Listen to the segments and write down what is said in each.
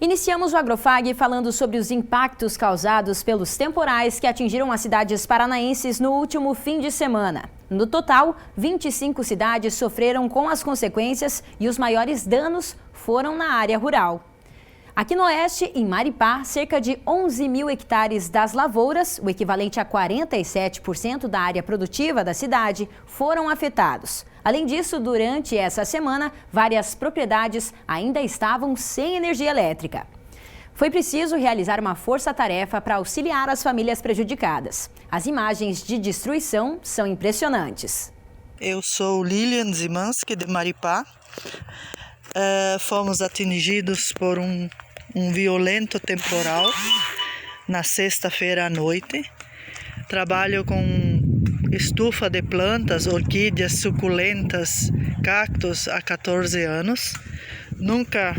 Iniciamos o Agrofag falando sobre os impactos causados pelos temporais que atingiram as cidades paranaenses no último fim de semana. No total, 25 cidades sofreram com as consequências e os maiores danos foram na área rural. Aqui no Oeste, em Maripá, cerca de 11 mil hectares das lavouras, o equivalente a 47% da área produtiva da cidade, foram afetados. Além disso, durante essa semana, várias propriedades ainda estavam sem energia elétrica. Foi preciso realizar uma força-tarefa para auxiliar as famílias prejudicadas. As imagens de destruição são impressionantes. Eu sou Lilian Zimanski, de Maripá. Fomos atingidos por um violento temporal na sexta-feira à noite. Trabalho com estufa de plantas, orquídeas, suculentas, cactos há 14 anos. Nunca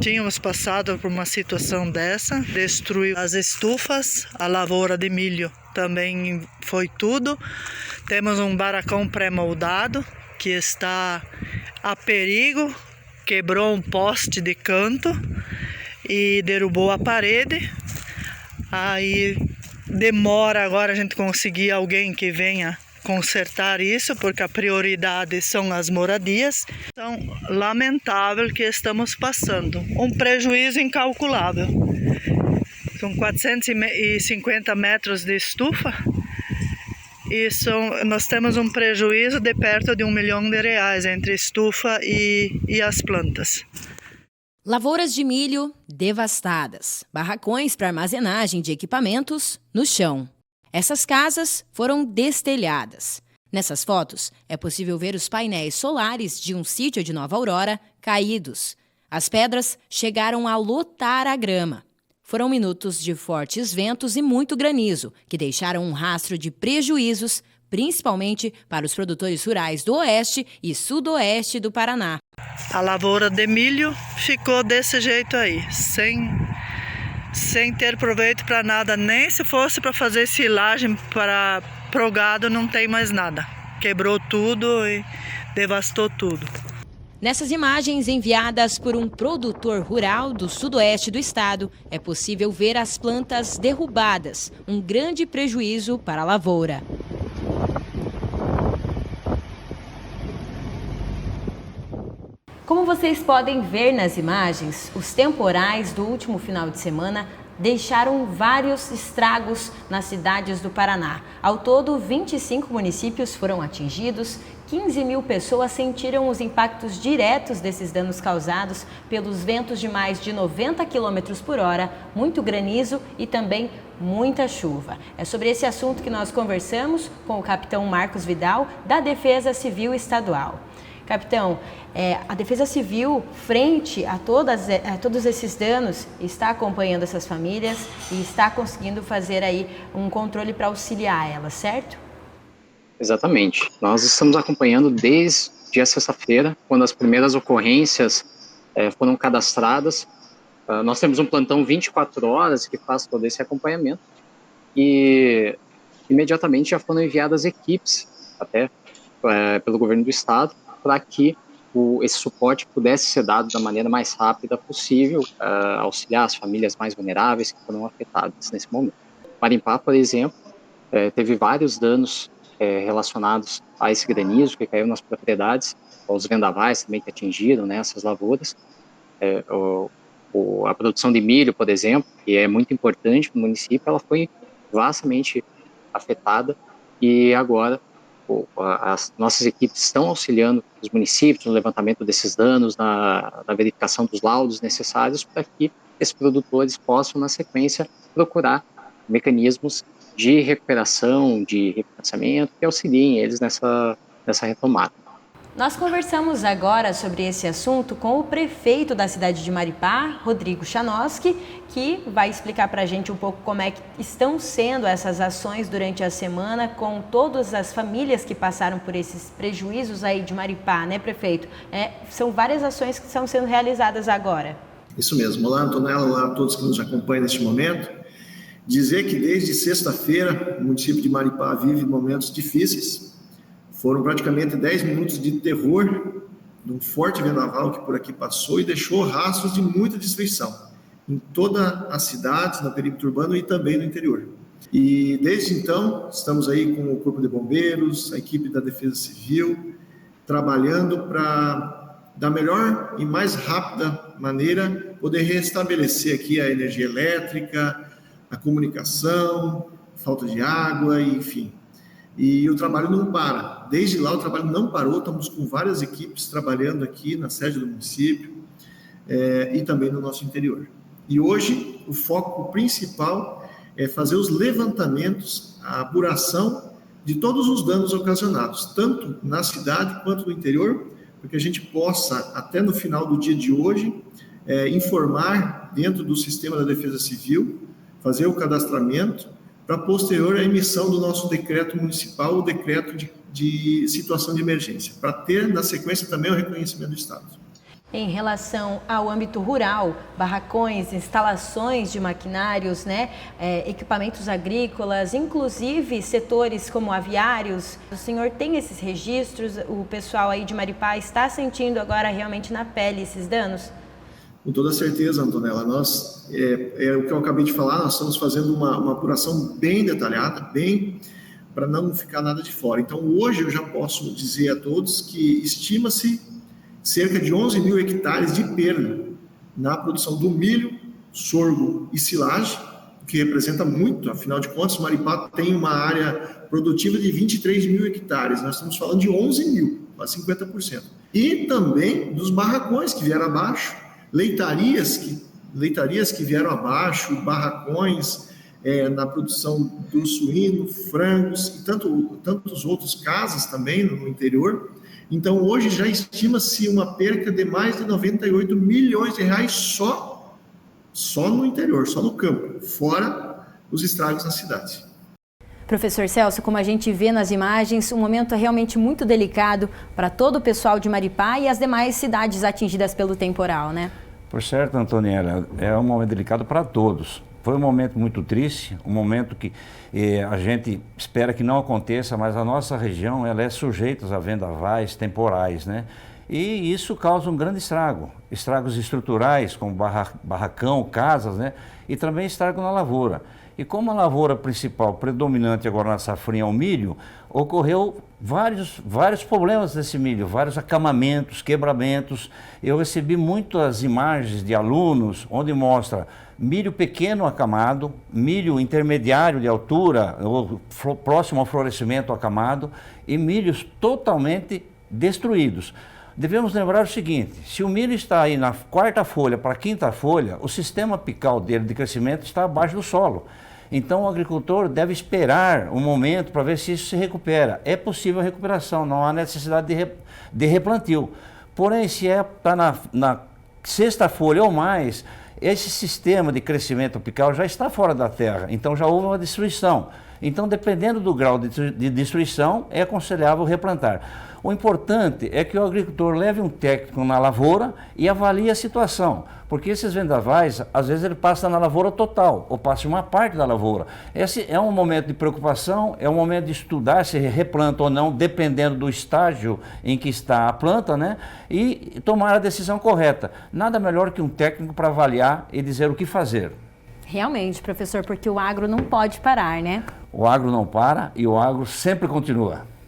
tínhamos passado por uma situação dessa. Destruiu as estufas, a lavoura de milho também foi tudo. Temos um barracão pré-moldado que está a perigo, quebrou um poste de canto e derrubou a parede. Aí demora agora a gente conseguir alguém que venha consertar isso, porque a prioridade são as moradias. Então, lamentável que estamos passando. Um prejuízo incalculável. São 450 metros de estufa e nós temos um prejuízo de perto de R$1 milhão entre estufa e as plantas. Lavouras de milho devastadas, barracões para armazenagem de equipamentos no chão. Essas casas foram destelhadas. Nessas fotos, é possível ver os painéis solares de um sítio de Nova Aurora caídos. As pedras chegaram a lotar a grama. Foram minutos de fortes ventos e muito granizo, que deixaram um rastro de prejuízos, principalmente para os produtores rurais do Oeste e Sudoeste do Paraná. A lavoura de milho ficou desse jeito aí, sem ter proveito para nada, nem se fosse para fazer silagem para o gado, não tem mais nada. Quebrou tudo e devastou tudo. Nessas imagens enviadas por um produtor rural do sudoeste do estado, é possível ver as plantas derrubadas, um grande prejuízo para a lavoura. Como vocês podem ver nas imagens, os temporais do último final de semana deixaram vários estragos nas cidades do Paraná. Ao todo, 25 municípios foram atingidos, 15 mil pessoas sentiram os impactos diretos desses danos causados pelos ventos de mais de 90 km por hora, muito granizo e também muita chuva. É sobre esse assunto que nós conversamos com o capitão Marcos Vidal, da Defesa Civil Estadual. Capitão, a Defesa Civil, frente a todos esses danos, está acompanhando essas famílias e está conseguindo fazer aí um controle para auxiliar elas, certo? Exatamente. Nós estamos acompanhando desde a sexta-feira, quando as primeiras ocorrências foram cadastradas. Nós temos um plantão 24 horas que faz todo esse acompanhamento e imediatamente já foram enviadas equipes, até pelo governo do estado, para que esse suporte pudesse ser dado da maneira mais rápida possível, auxiliar as famílias mais vulneráveis que foram afetadas nesse momento. Maripá, por exemplo, teve vários danos relacionados a esse granizo que caiu nas propriedades, os vendavais também que atingiram, né, essas lavouras. A produção de milho, por exemplo, que é muito importante para o município, ela foi vastamente afetada e agora as nossas equipes estão auxiliando os municípios no levantamento desses danos, na verificação dos laudos necessários para que esses produtores possam, na sequência, procurar mecanismos de recuperação, de refinanciamento, que auxiliem eles nessa retomada. Nós conversamos agora sobre esse assunto com o prefeito da cidade de Maripá, Rodrigo Chanoski, que vai explicar para a gente um pouco como é que estão sendo essas ações durante a semana com todas as famílias que passaram por esses prejuízos aí de Maripá, né, prefeito? São várias ações que estão sendo realizadas agora. Isso mesmo. Olá, Antonella, olá a todos que nos acompanham neste momento. Dizer que desde sexta-feira o município de Maripá vive momentos difíceis. Foram praticamente 10 minutos de terror, de um forte vendaval que por aqui passou e deixou rastros de muita destruição. em toda a cidade, no perímetro urbano e também no interior. E desde então, estamos aí com o Corpo de Bombeiros, a equipe da Defesa Civil, trabalhando para, da melhor e mais rápida maneira, poder restabelecer aqui a energia elétrica, a comunicação, falta de água, enfim. E o trabalho não para. Desde lá o trabalho não parou, estamos com várias equipes trabalhando aqui na sede do município e também no nosso interior. E hoje o foco principal é fazer os levantamentos, a apuração de todos os danos ocasionados, tanto na cidade quanto no interior, para que a gente possa, até no final do dia de hoje, informar dentro do sistema da Defesa Civil, fazer o cadastramento, para posterior à emissão do nosso decreto municipal, o decreto de situação de emergência, para ter, na sequência, também o reconhecimento do Estado. Em relação ao âmbito rural, barracões, instalações de maquinários, equipamentos agrícolas, inclusive setores como aviários, o senhor tem esses registros? O pessoal aí de Maripá está sentindo agora realmente na pele esses danos? Com toda certeza, Antonella. Nós, o que eu acabei de falar, nós estamos fazendo uma apuração bem detalhada, para não ficar nada de fora. Então, hoje eu já posso dizer a todos que estima-se cerca de 11 mil hectares de perda na produção do milho, sorgo e silagem, que representa muito, afinal de contas, Maripá tem uma área produtiva de 23 mil hectares, nós estamos falando de 11 mil, quase 50%. E também dos barracões que vieram abaixo, leitarias que vieram abaixo, barracões na produção do suíno, frangos e tantos outros casas também no interior. Então, hoje já estima-se uma perca de mais de 98 milhões de reais só no interior, só no campo, fora os estragos na cidade. Professor Celso, como a gente vê nas imagens, um momento realmente muito delicado para todo o pessoal de Maripá e as demais cidades atingidas pelo temporal, né? Por certo, Antoniela, é um momento delicado para todos. Foi um momento muito triste, um momento que a gente espera que não aconteça, mas a nossa região ela é sujeita a vendavais temporais, né? E isso causa um grande estrago, estragos estruturais, como barracão, casas, né? E também estrago na lavoura. E como a lavoura principal, predominante agora na safrinha é o milho, ocorreu vários problemas desse milho, vários acamamentos, quebramentos. Eu recebi muitas imagens de alunos onde mostra milho pequeno acamado, milho intermediário de altura, ou próximo ao florescimento acamado, e milhos totalmente destruídos. Devemos lembrar o seguinte, se o milho está aí na quarta folha para a quinta folha, o sistema apical dele de crescimento está abaixo do solo. Então o agricultor deve esperar um momento para ver se isso se recupera. É possível a recuperação, não há necessidade de replantio. Porém, se está na sexta folha ou mais, esse sistema de crescimento apical já está fora da terra, então já houve uma destruição. Então, dependendo do grau de destruição, é aconselhável replantar. O importante é que o agricultor leve um técnico na lavoura e avalie a situação, porque esses vendavais, às vezes ele passa na lavoura total, ou passa uma parte da lavoura. Esse é um momento de preocupação, é um momento de estudar se replanta ou não, dependendo do estágio em que está a planta, né? E tomar a decisão correta. Nada melhor que um técnico para avaliar e dizer o que fazer. Realmente, professor, porque o agro não pode parar, né? O agro não para e o agro sempre continua.